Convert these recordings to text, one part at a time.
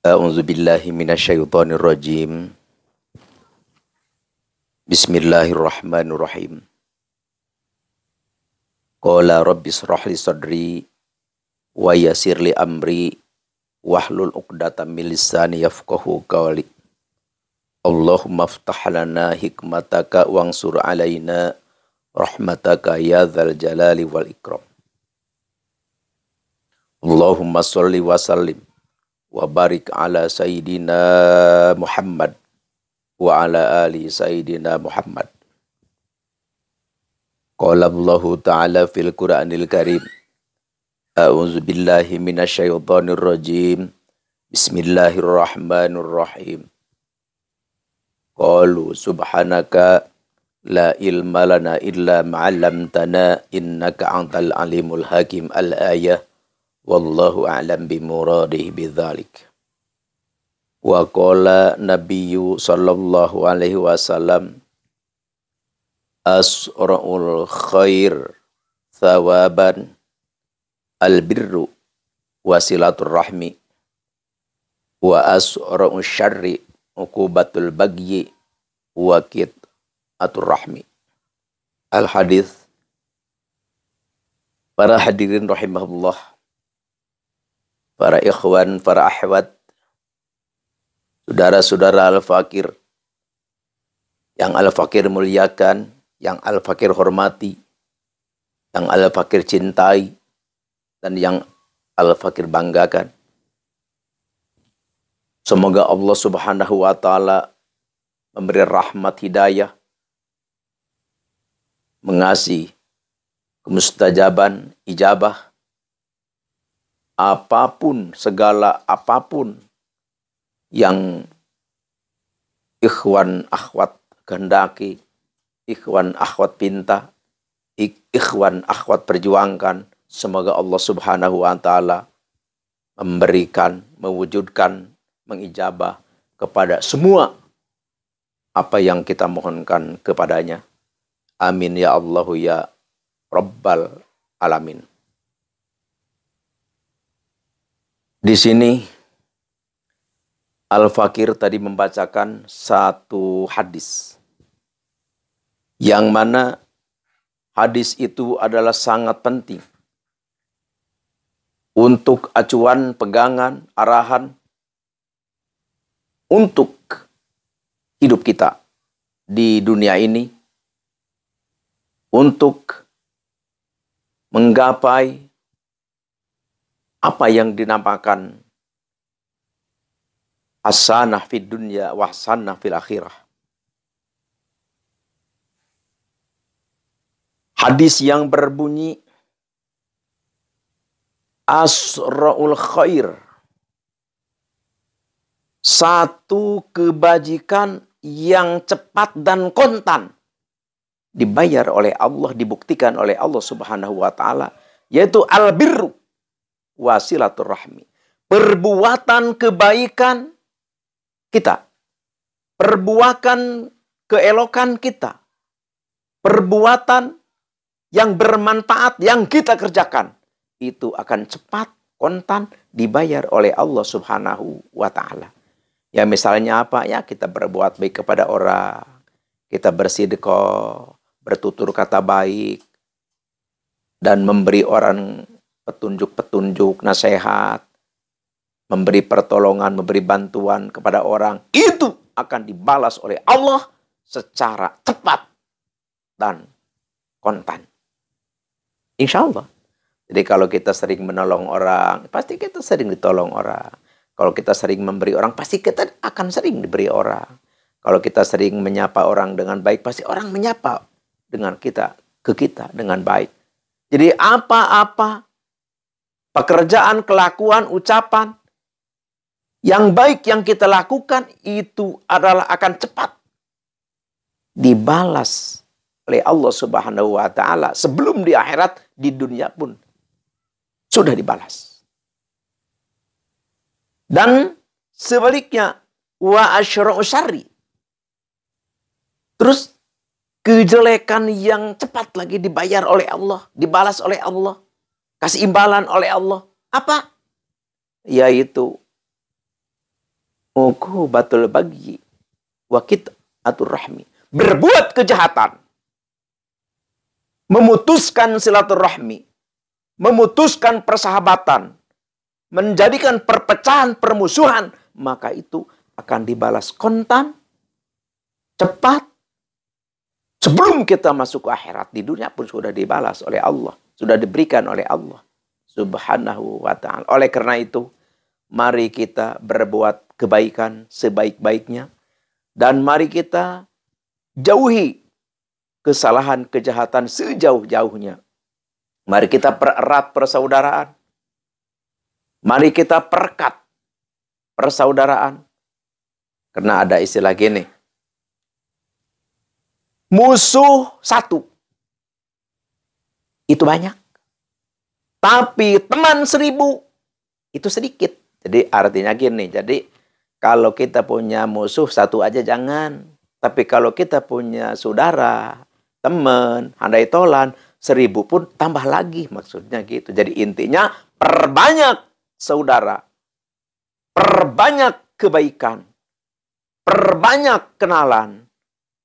A'udzu billahi minasyaitonir rajim. Bismillahirrahmanirrahim. Qala rabbi shrah li sadri wa yassir li amri wahlul 'uqdatam min lisani yafqahu qawli. Allahumma iftah lana hikmataka wansur alaina rahmataka ya dzal jalali wal ikram. Allahumma sholli wa sallim wa barik ala sayyidina Muhammad wa ala ali sayyidina Muhammad. Qala Allahu ta'ala fil Qur'anil Karim. A'udzu billahi minasyaitonir rajim. Bismillahirrahmanirrahim. Qalu subhanaka la ilma lana illa ma 'allamtana innaka antal alimul hakim. Al-ayah. Wallahu a'lam bimuradihi bidzalik. Wa qala nabiyyu sallallahu alaihi wasallam asra'ul khair thawaban albirru wasilatur rahmi wa asra'ul syarri uqubatul bagyi wa qit'atur rahmi. Al hadis. Para hadirin rahimahullah, para ikhwan, para ahwat, saudara-saudara al-fakir, yang al-fakir muliakan, yang al-fakir hormati, yang al-fakir cintai, dan yang al-fakir banggakan. Semoga Allah subhanahu wa ta'ala memberi rahmat hidayah, mengasih kemustajaban, ijabah, apapun, segala apapun yang ikhwan akhwat kehendaki, ikhwan akhwat pinta, ikhwan akhwat perjuangkan, semoga Allah subhanahu wa ta'ala memberikan, mewujudkan, mengijabah kepada semua apa yang kita mohonkan kepadanya. Amin ya Allahu ya Rabbal Alamin. Di sini Al-Fakir tadi membacakan satu hadis, yang mana hadis itu adalah sangat penting untuk acuan, pegangan, arahan untuk hidup kita di dunia ini, untuk menggapai apa yang dinamakan hasanah fid dunya wa hasanah fil akhirah. Hadis yang berbunyi asra'ul khair, satu kebajikan yang cepat dan kontan dibayar oleh Allah, dibuktikan oleh Allah subhanahu wa ta'ala, yaitu al-birru wasilatur rahmi. Perbuatan kebaikan kita, perbuatan keelokan kita, perbuatan yang bermanfaat yang kita kerjakan, itu akan cepat, kontan dibayar oleh Allah subhanahu wa ta'ala. Ya misalnya apa? Ya kita berbuat baik kepada orang, kita bersedekah, bertutur kata baik, dan memberi orang petunjuk-petunjuk, nasihat, memberi pertolongan, memberi bantuan kepada orang, itu akan dibalas oleh Allah secara cepat dan kontan. Insya Allah. Jadi kalau kita sering menolong orang, pasti kita sering ditolong orang. Kalau kita sering memberi orang, pasti kita akan sering diberi orang. Kalau kita sering menyapa orang dengan baik, pasti orang menyapa dengan kita, ke kita dengan baik. Jadi apa-apa pekerjaan, kelakuan, ucapan yang baik yang kita lakukan itu adalah akan cepat dibalas oleh Allah subhanahu wa ta'ala. Sebelum di akhirat, di dunia pun sudah dibalas. Dan sebaliknya, wa asyra'u syarri. Terus kejelekan yang cepat lagi dibayar oleh Allah, dibalas oleh Allah, kasih imbalan oleh Allah. Apa? Yaitu uqubatul bagyi wa qit'atur rahmi. Berbuat kejahatan, memutuskan silaturahmi, memutuskan persahabatan, menjadikan perpecahan, permusuhan, maka itu akan dibalas kontan, cepat. Sebelum kita masuk ke akhirat, di dunia pun sudah dibalas oleh Allah, sudah diberikan oleh Allah Subhanahu wa ta'ala. Oleh karena itu, mari kita berbuat kebaikan sebaik-baiknya, dan mari kita jauhi kesalahan, kejahatan sejauh-jauhnya. Mari kita pererat persaudaraan. Mari kita perkat persaudaraan. Karena ada istilah gini, musuh satu itu banyak, tapi teman 1000 itu sedikit. Jadi artinya gini, jadi kalau kita punya musuh satu aja jangan. Tapi kalau kita punya saudara, teman, handai tolan, 1000 pun tambah lagi, maksudnya gitu. Jadi intinya perbanyak saudara, perbanyak kebaikan, perbanyak kenalan,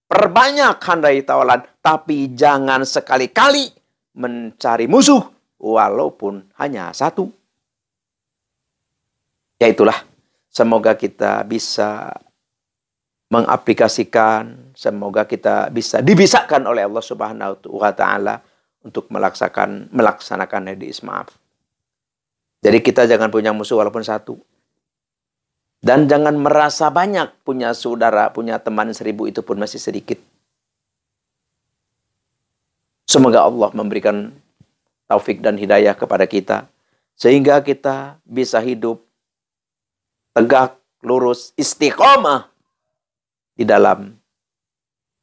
perbanyak handai tolan, tapi jangan sekali-kali mencari musuh walaupun hanya satu. Ya itulah, semoga kita bisa mengaplikasikan, semoga kita bisa dibisakan oleh Allah Subhanahu wa ta'ala untuk melaksanakan hadis maaf. Jadi kita jangan punya musuh walaupun satu. Dan jangan merasa banyak punya saudara, punya teman 1000 itu pun masih sedikit. Semoga Allah memberikan taufik dan hidayah kepada kita, sehingga kita bisa hidup tegak, lurus, istiqomah di dalam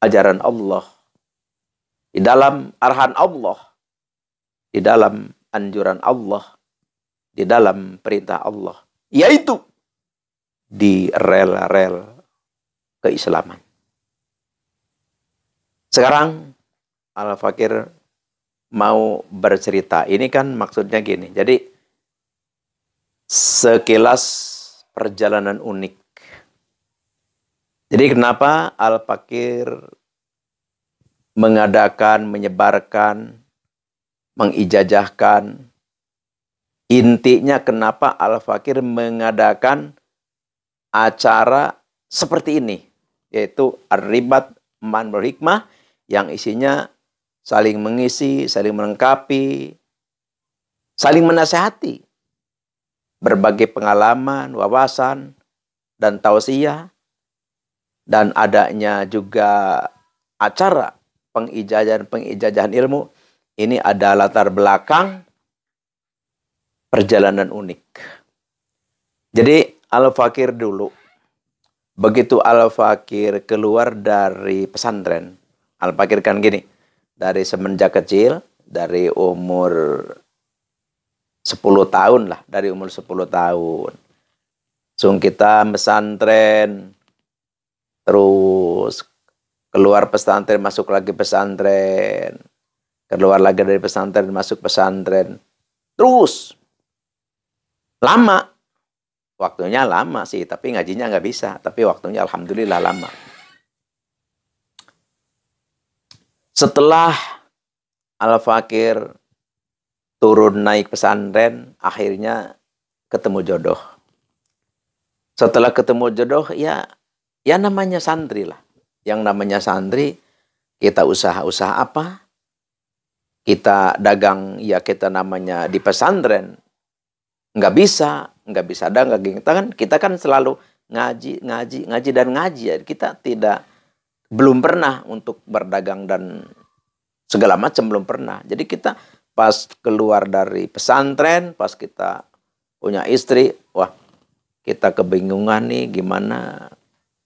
ajaran Allah, di dalam arahan Allah, di dalam anjuran Allah, di dalam perintah Allah, yaitu di rel-rel keislaman. Sekarang Al-Fakir mau bercerita. Ini kan maksudnya gini. Jadi sekilas perjalanan unik. Jadi kenapa Al-Fakir mengadakan, menyebarkan, mengijazahkan. Intinya kenapa Al-Fakir mengadakan acara seperti ini, yaitu Ar-Ribat Manbul Hikmah, yang isinya saling mengisi, saling melengkapi, saling menasihati, berbagai pengalaman, wawasan, dan tausiah, dan adanya juga acara pengijazahan ilmu. Ini ada latar belakang perjalanan unik. Jadi Al-Fakir dulu, begitu Al-Fakir keluar dari pesantren, Al-Fakir kan gini, dari semenjak kecil, dari umur 10 tahun lah, dari umur 10 tahun. Langsung kita pesantren, terus keluar pesantren, masuk lagi pesantren, keluar lagi dari pesantren, masuk pesantren, terus lama. Waktunya lama sih, tapi ngajinya nggak bisa. Tapi waktunya alhamdulillah lama. Setelah Al-Fakir turun naik pesantren, akhirnya ketemu jodoh. Setelah ketemu jodoh, ya namanya santri lah. Yang namanya santri, kita usaha-usaha apa? Kita dagang, ya kita namanya di pesantren. Nggak bisa dagang. Kita kan selalu ngaji dan ngaji. Kita belum pernah untuk berdagang dan segala macam, belum pernah. Jadi kita pas keluar dari pesantren, pas kita punya istri, wah kita kebingungan nih gimana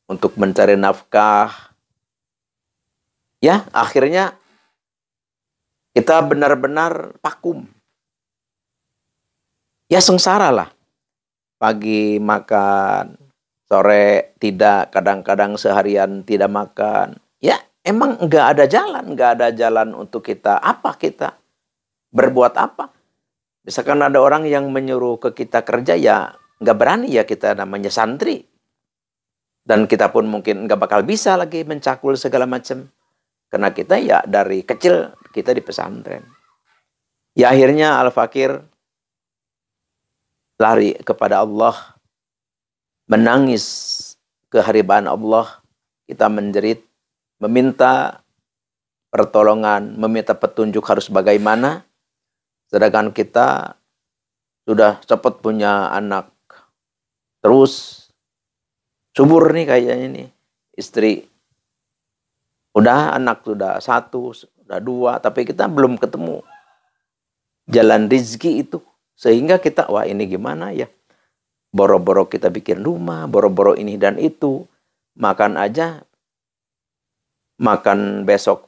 untuk mencari nafkah. Ya akhirnya kita benar-benar vakum. Ya sengsara lah. Pagi makan, sore tidak, kadang-kadang seharian tidak makan. Ya emang nggak ada jalan untuk kita berbuat apa. Misalkan ada orang yang menyuruh ke kita kerja, ya nggak berani, ya kita namanya santri. Dan kita pun mungkin nggak bakal bisa lagi mencakul segala macam. Karena kita ya dari kecil kita di pesantren. Ya akhirnya Al-Fakir lari kepada Allah. Menangis keharibaan Allah. Kita menjerit. Meminta pertolongan. Meminta petunjuk harus bagaimana. Sedangkan kita sudah cepat punya anak. Terus subur nih kayaknya nih. Istri udah, anak sudah 1, sudah 2. Tapi kita belum ketemu jalan rizki itu. Sehingga kita, wah ini gimana ya. Boro-boro kita bikin rumah. Boro-boro ini dan itu. Makan aja. Makan besok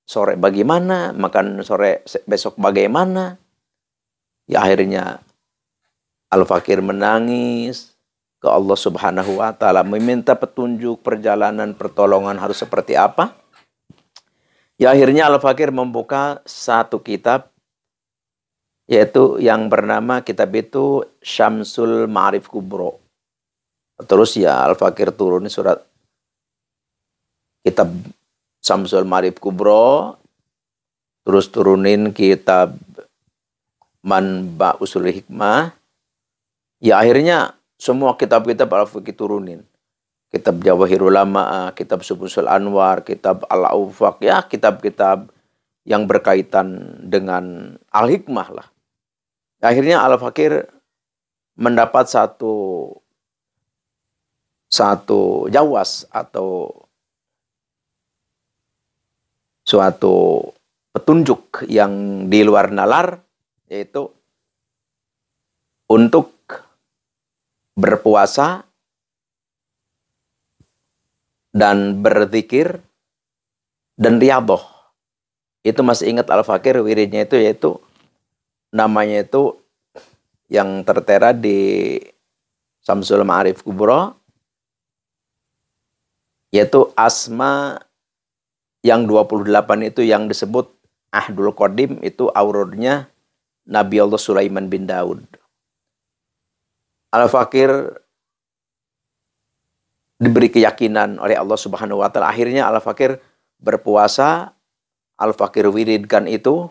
sore bagaimana. Makan sore besok bagaimana. Ya akhirnya Al-Fakir menangis ke Allah Subhanahu wa Ta'ala, meminta petunjuk perjalanan pertolongan harus seperti apa. Ya akhirnya Al-Fakir membuka satu kitab, yaitu yang bernama kitab itu Syamsul Ma'arif Kubro. Terus ya Al-Fakir turun surat kitab Syamsul Ma'arif Kubro, terus turunin kitab Manba Usul Hikmah. Ya akhirnya semua kitab-kitab Al-Fakir turunin. Kitab Jawahirul Lama, kitab Subul Anwar, kitab Al-Aufaq, ya kitab-kitab yang berkaitan dengan Al-Hikmah lah. Akhirnya Al-Fakir mendapat satu jawas atau suatu petunjuk yang di luar nalar, yaitu untuk berpuasa dan berzikir dan riyadhah. Itu masih ingat Al-Fakir wiridnya itu, yaitu namanya itu yang tertera di Syamsul Ma'arif Kubro, yaitu asma yang 28 itu yang disebut Ahdul Qadim, itu aurodnya Nabi Allah Sulaiman bin Daud. Al-Fakir diberi keyakinan oleh Allah Subhanahu wa Ta'ala. Akhirnya Al-Fakir berpuasa, Al-Fakir wiridkan itu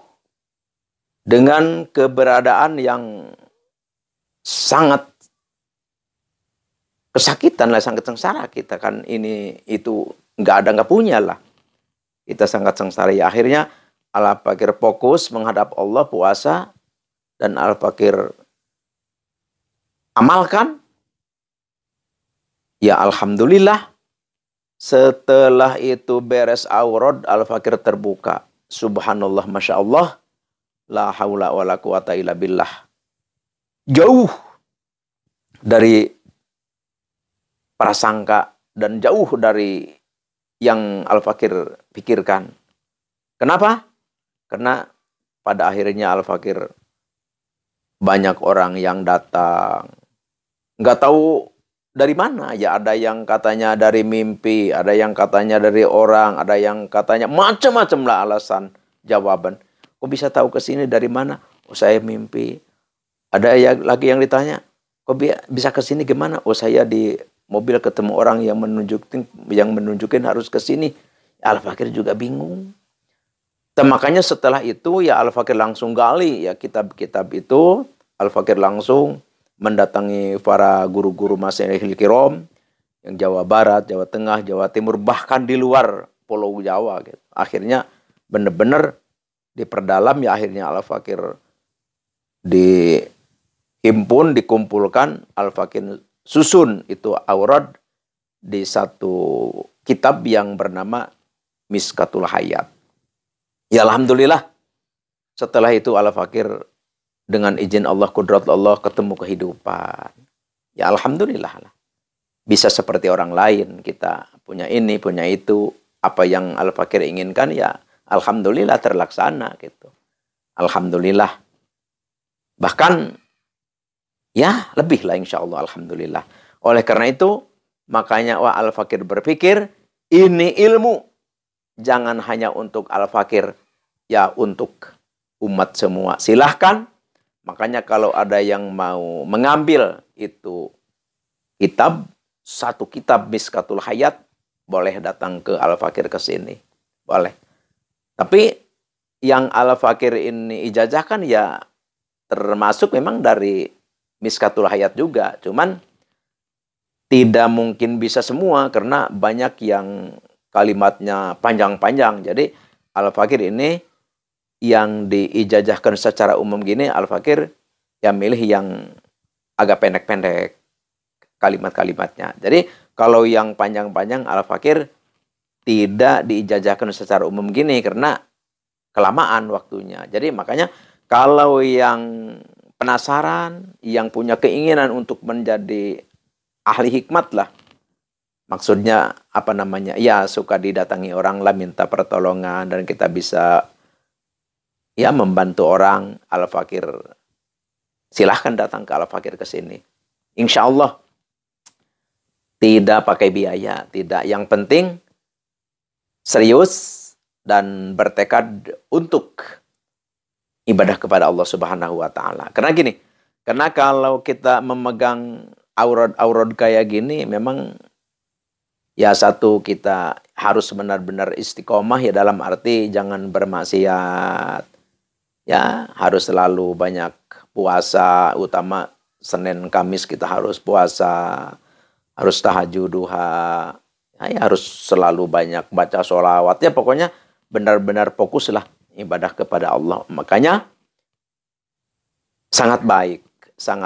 dengan keberadaan yang sangat kesakitan lah, sangat sengsara. Kita kan ini itu nggak punya lah. Kita sangat sengsara. Ya akhirnya Al-Fakir fokus menghadap Allah, puasa, dan Al-Fakir amalkan. Ya alhamdulillah. Setelah itu beres aurad, Al-Fakir terbuka. Subhanallah, Masya Allah. La haula wa la quwata illa billah. Jauh dari prasangka dan jauh dari yang Al-Fakir pikirkan. Kenapa? Karena pada akhirnya Al-Fakir banyak orang yang datang. Nggak tahu dari mana. Ya ada yang katanya dari mimpi, ada yang katanya dari orang, ada yang katanya macam-macam lah alasan, jawaban. Kok bisa tahu ke sini dari mana? Oh saya mimpi. Ada lagi yang ditanya, kok bisa ke sini gimana? Oh saya di mobil ketemu orang yang menunjukin harus ke sini. Al-Fakir juga bingung. Dan makanya setelah itu ya Al-Fakir langsung gali ya kitab-kitab itu. Al-Fakir langsung mendatangi para guru-guru Masyayikhul Kiram yang Jawa Barat, Jawa Tengah, Jawa Timur, bahkan di luar Pulau Jawa gitu. Akhirnya benar-benar diperdalam, ya akhirnya Al-Fakir dihimpun, dikumpulkan, Al-Fakir susun itu aurad di satu kitab yang bernama Miskatul Hayat. Ya alhamdulillah setelah itu Al-Fakir dengan izin Allah, kudrat Allah, ketemu kehidupan. Ya alhamdulillah lah. Bisa seperti orang lain, kita punya ini, punya itu. Apa yang Al-Fakir inginkan ya alhamdulillah terlaksana gitu. Alhamdulillah. Bahkan ya lebih lah insya Allah, alhamdulillah. Oleh karena itu makanya Al-Fakir berpikir ini ilmu jangan hanya untuk Al-Fakir, ya untuk umat semua. Silahkan. Makanya kalau ada yang mau mengambil itu kitab satu kitab Miskatul Hayat, boleh datang ke Al-Fakir ke sini. Boleh. Tapi yang Al-Fakir ini ijazahkan ya termasuk memang dari Miskatul Hayat juga. Cuman tidak mungkin bisa semua karena banyak yang kalimatnya panjang-panjang. Jadi Al-Fakir ini yang diijazahkan secara umum gini, Al-Fakir yang milih yang agak pendek-pendek kalimat-kalimatnya. Jadi kalau yang panjang-panjang Al-Fakir tidak diijazahkan secara umum gini karena kelamaan waktunya. Jadi makanya kalau yang penasaran, yang punya keinginan untuk menjadi ahli hikmat lah, maksudnya apa namanya? Ya suka didatangi orang lah, minta pertolongan dan kita bisa ya membantu orang, Al-Fakir. Silahkan datang ke Al-Fakir ke sini. Insya Allah tidak pakai biaya, tidak. Yang penting serius dan bertekad untuk ibadah kepada Allah Subhanahu wa taala. Karena gini, karena kalau kita memegang aurad-aurad kayak gini memang ya satu kita harus benar-benar istiqomah ya dalam arti jangan bermaksiat. Ya, harus selalu banyak puasa, utama Senin Kamis kita harus puasa. Harus tahajud duha, ya, harus selalu banyak baca sholawat. Ya pokoknya benar-benar fokuslah ibadah kepada Allah. Makanya sangat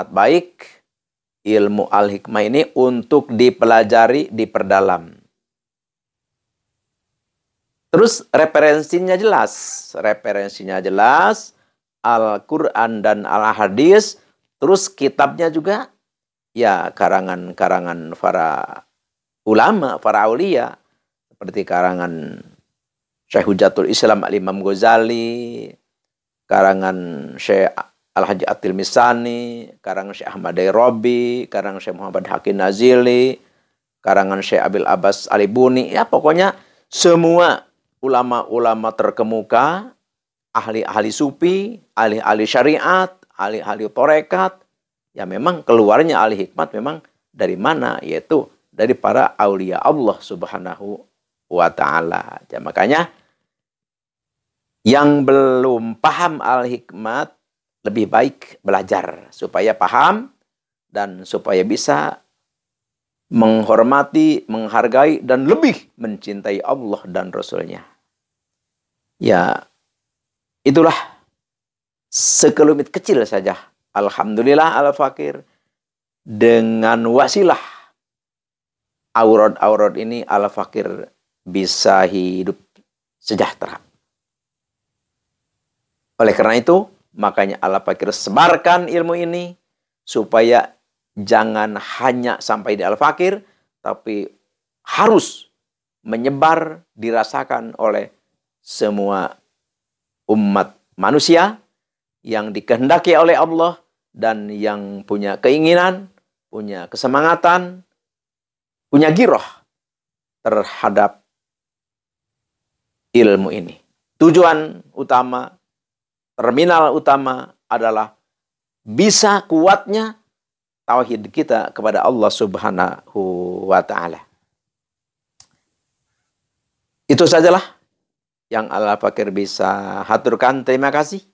baik ilmu al-hikmah ini untuk dipelajari, diperdalam. Terus referensinya jelas, Al-Quran dan Al-Hadis. Terus kitabnya juga ya karangan-karangan para ulama, para aulia, seperti karangan Syekh Hujatul Islam Al-Imam Ghazali, karangan Syekh Al-Haji At-Tilmisani, karangan Syekh Ahmad Dairobi, karangan Syekh Muhammad Hakim Nazili, karangan Syekh Abil Abbas Alibuni, ya pokoknya semua ulama-ulama terkemuka, ahli-ahli sufi, ahli-ahli syariat, ahli-ahli torekat. Ya memang keluarnya ahli hikmat memang dari mana? Yaitu dari para aulia Allah Subhanahu wa ta'ala. Ya, makanya yang belum paham al-hikmat lebih baik belajar supaya paham dan supaya bisa menghormati, menghargai dan lebih mencintai Allah dan Rasulnya. Ya, itulah sekelumit kecil saja. Alhamdulillah Al-Fakir dengan wasilah aurad-aurad ini Al-Fakir bisa hidup sejahtera. Oleh karena itu, makanya Al-Fakir sebarkan ilmu ini supaya jangan hanya sampai di Al-Fakir, tapi harus menyebar, dirasakan oleh semua umat manusia yang dikehendaki oleh Allah dan yang punya keinginan, punya kesemangatan, punya giroh terhadap ilmu ini. Tujuan utama, terminal utama adalah bisa kuatnya tauhid kita kepada Allah Subhanahu wa ta'ala. Itu sajalah yang Al-Fakir bisa haturkan. Terima kasih.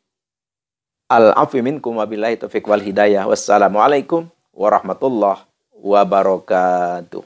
Al-afu minkum wabillahi taufiq wal hidayah. Wassalamualaikum warahmatullahi wabarakatuh.